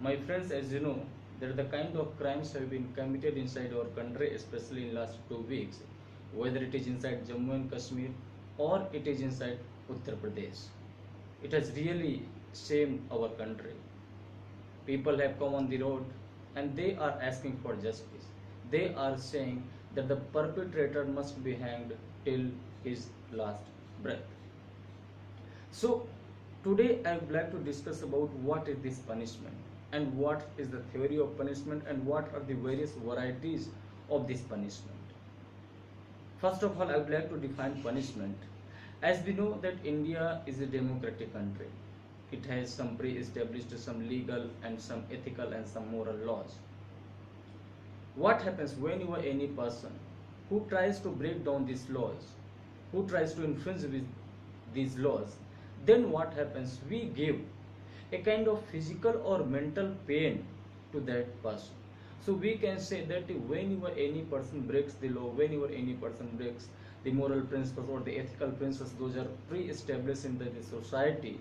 My friends, as you know, that the kind of crimes have been committed inside our country, especially in last 2 weeks, whether it is inside Jammu and Kashmir or it is inside Uttar Pradesh. It has really shamed our country. People have come on the road and they are asking for justice. They are saying that the perpetrator must be hanged till his last breath. So today I would like to discuss about what is this punishment and what is the theory of punishment and what are the various varieties of this punishment. First of all, I would like to define punishment. As we know that India is a democratic country. It has some pre-established, some legal and some ethical and some moral laws. What happens when you are any person who tries to break down these laws, who tries to infringe with these laws, then what happens? We give a kind of physical or mental pain to that person. So we can say that whenever any person breaks the law, whenever any person breaks the moral principles or the ethical principles, those are pre-established in the society,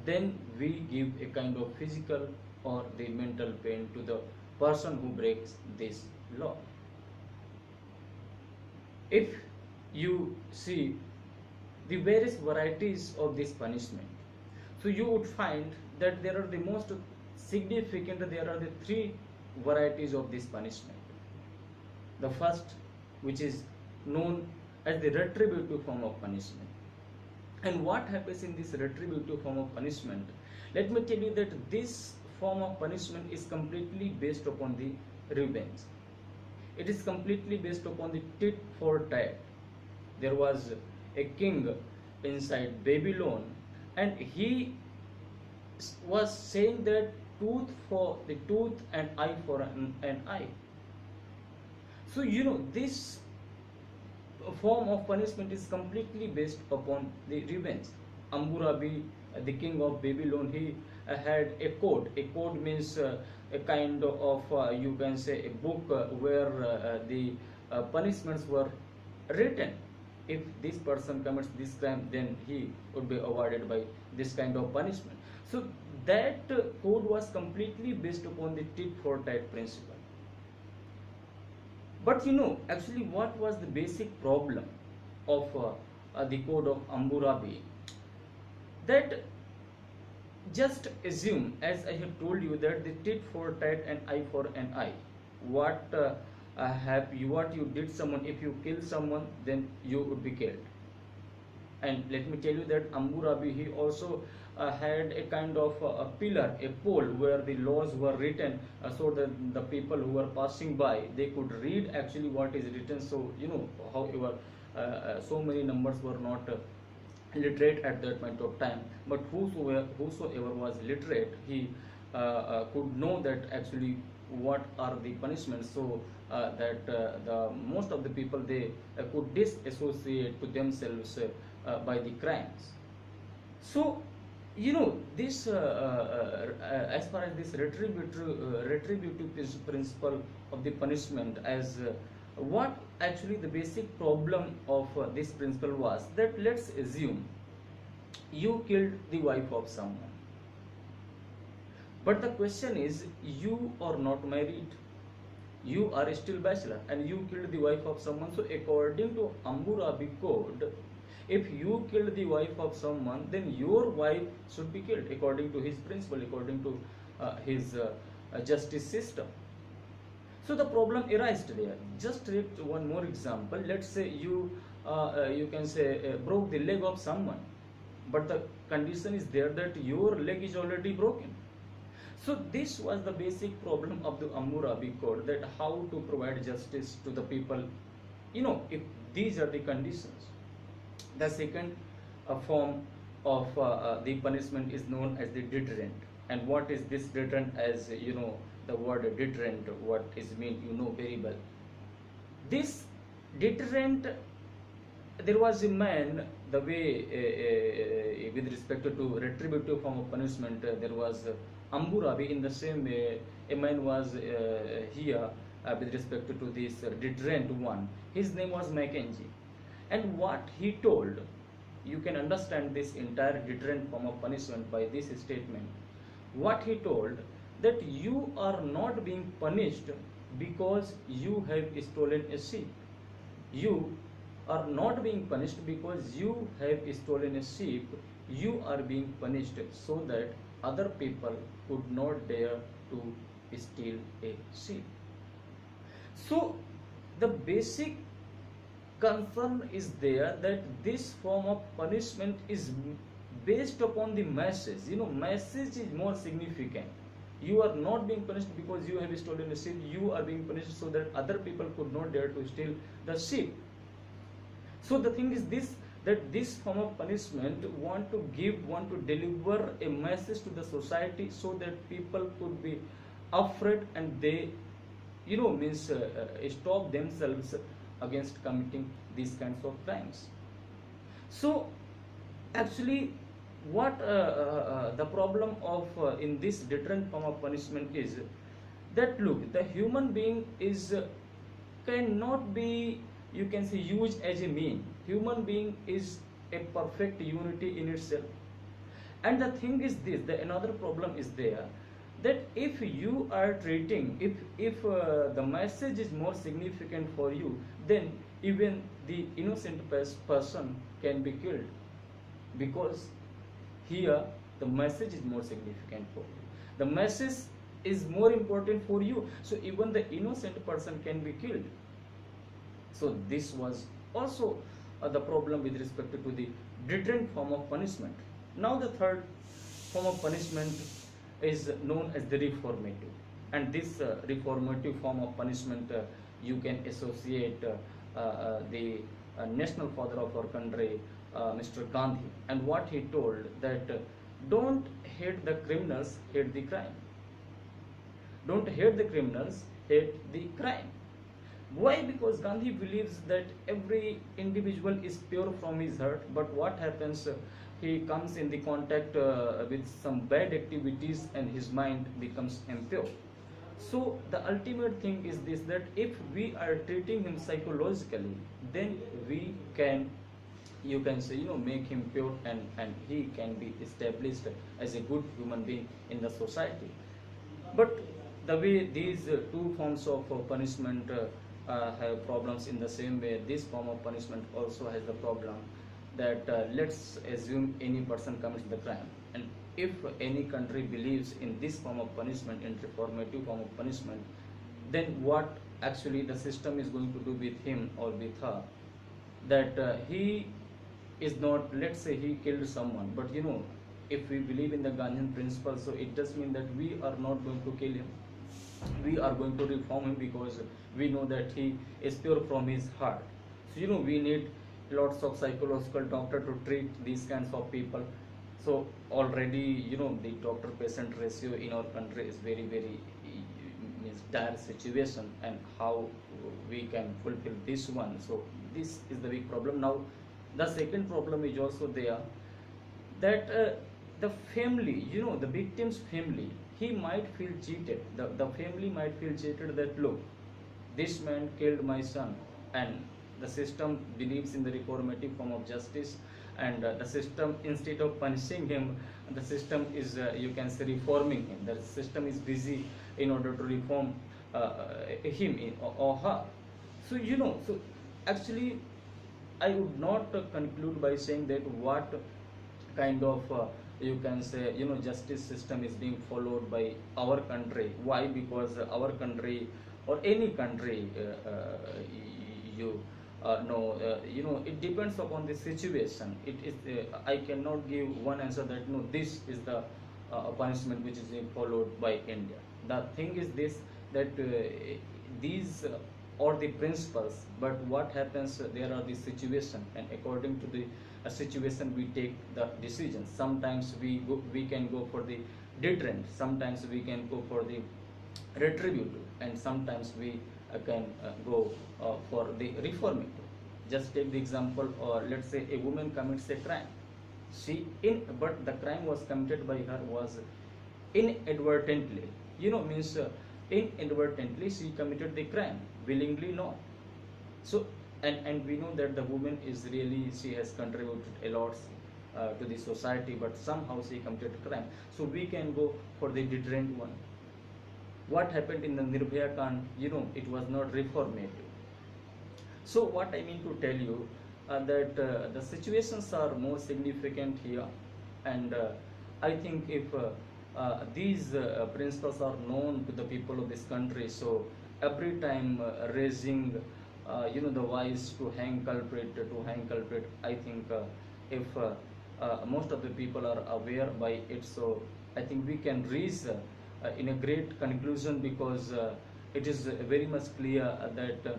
then we give a kind of physical or the mental pain to the person who breaks this law. If you see the various varieties of this punishment, so you would find that there are the most significant, there are the three varieties of this punishment. The first, which is known as the retributive form of punishment. And what happens in this retributive form of punishment? Let me tell you that this form of punishment is completely based upon the revenge. It is completely based upon the tit for tat. There was a king inside Babylon, and he was saying that tooth for the tooth and eye for an eye. So you know, this form of punishment is completely based upon the revenge. Hammurabi, the king of Babylon, he had a code. A code means a kind of you can say a book where the punishments were written. If this person commits this crime, then he would be awarded by this kind of punishment. So that code was completely based upon the tit for tat principle. But you know, actually what was the basic problem of the code of Hammurabi? That just assume, as I have told you, that the tit for tat and eye for an eye. What you did someone, if you kill someone, then you would be killed. And let me tell you that Hammurabi, he also had a kind of a pillar, a pole where the laws were written, so that the people who were passing by, they could read actually what is written. So you know, however, so many numbers were not literate at that point of time, but whosoever was literate, he could know that actually what are the punishments, so that the most of the people, they could disassociate to themselves by the crimes. So you know, this as far as this retributive principle of the punishment, as what actually the basic problem of this principle was, that let's assume you killed the wife of someone, but the question is, you are not married, you are still bachelor, and you killed the wife of someone. So according to Hammurabi code, if you killed the wife of someone, then your wife should be killed according to his principle, according to his justice system. So the problem arises there. Just take one more example. Let's say you can say broke the leg of someone, but the condition is there that your leg is already broken. So this was the basic problem of the Hammurabi code, that how to provide justice to the people, you know, if these are the conditions. The second form of the punishment is known as the deterrent. And what is this deterrent? As you know, the word deterrent, what is mean, you know very well. This deterrent, there was a man, the way with respect to retributive form of punishment, there was Hammurabi. In the same way, a man was here with respect to this deterrent one. His name was Mackenzie. And what he told, you can understand this entire deterrent form of punishment by this statement. What he told, that you are not being punished because you have stolen a sheep. You are not being punished because you have stolen a sheep. You are being punished so that other people could not dare to steal a sheep. So the basic concern is there that this form of punishment is based upon the message. Message is more significant. You are not being punished because you have stolen a sheep. You are being punished so that other people could not dare to steal the sheep. So the thing is this, that this form of punishment want to deliver a message to the society so that people could be afraid and they stop themselves against committing these kinds of crimes. So actually what the problem of in this deterrent form of punishment is that, look, the human being is cannot be, you can say, used as a mean. Human being is a perfect unity in itself. And the thing is this, another problem is there, that if you are treating, if the message is more significant for you, then even the innocent person can be killed, because here the message is more significant for you, the message is more important for you, so even the innocent person can be killed. So this was also the problem with respect to the deterrent form of punishment. Now the third form of punishment is known as the reformative, and this reformative form of punishment you can associate the national father of our country, Mr. Gandhi, and what he told, that don't hate the criminals, hate the crime. Don't hate the criminals, hate the crime. Why? Because Gandhi believes that every individual is pure from his heart, but what happens, he comes in the contact with some bad activities and his mind becomes impure. So the ultimate thing is this, that if we are treating him psychologically, then we can, you can say, make him pure, and he can be established as a good human being in the society. But the way these two forms of punishment have problems, in the same way this form of punishment also has the problem that let's assume any person commits the crime, and if any country believes in this form of punishment, in reformative form of punishment, then what actually the system is going to do with him or with her, that he is not, let's say he killed someone, but if we believe in the Gandhian principle, so it does mean that we are not going to kill him, we are going to reform him, because we know that he is pure from his heart. So we need lots of psychological doctor to treat these kinds of people. So already the doctor patient ratio in our country is very means dire situation, and how we can fulfill this one. So this is the big problem. Now the second problem is also there, that the family, the victim's family, he might feel cheated, the family might feel cheated, that look, this man killed my son, and the system believes in the reformative form of justice, and the system, instead of punishing him, the system is you can say reforming him. The system is busy in order to reform him or her. So so actually I would not conclude by saying that what kind of you can say justice system is being followed by our country. Why? Because our country or any country you it depends upon the situation. It is I cannot give one answer that this is the punishment which is being followed by India. The thing is this, that these or the principles, but what happens, there are the situation, and according to the situation we take the decisions. Sometimes we can go for the deterrent, sometimes we can go for the retributive, and sometimes we can go for the reformative. Just take the example, or let's say a woman commits a crime, but the crime was committed by her was inadvertently, means inadvertently she committed the crime, willingly not. So and we know that the woman is really, she has contributed a lot to the society, but somehow she committed crime. So we can go for the deterrent one. what happened in the Nirbhaya Kand, it was not reformative. So what I mean to tell you, that the situations are more significant here, and I think if these principles are known to the people of this country, so every time raising the voice to hang culprit, I think if most of the people are aware by it, so I think we can reach in a great conclusion, because it is very much clear that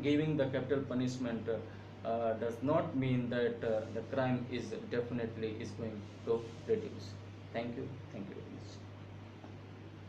giving the capital punishment does not mean that the crime is definitely is going to reduce. Thank you. Thank you.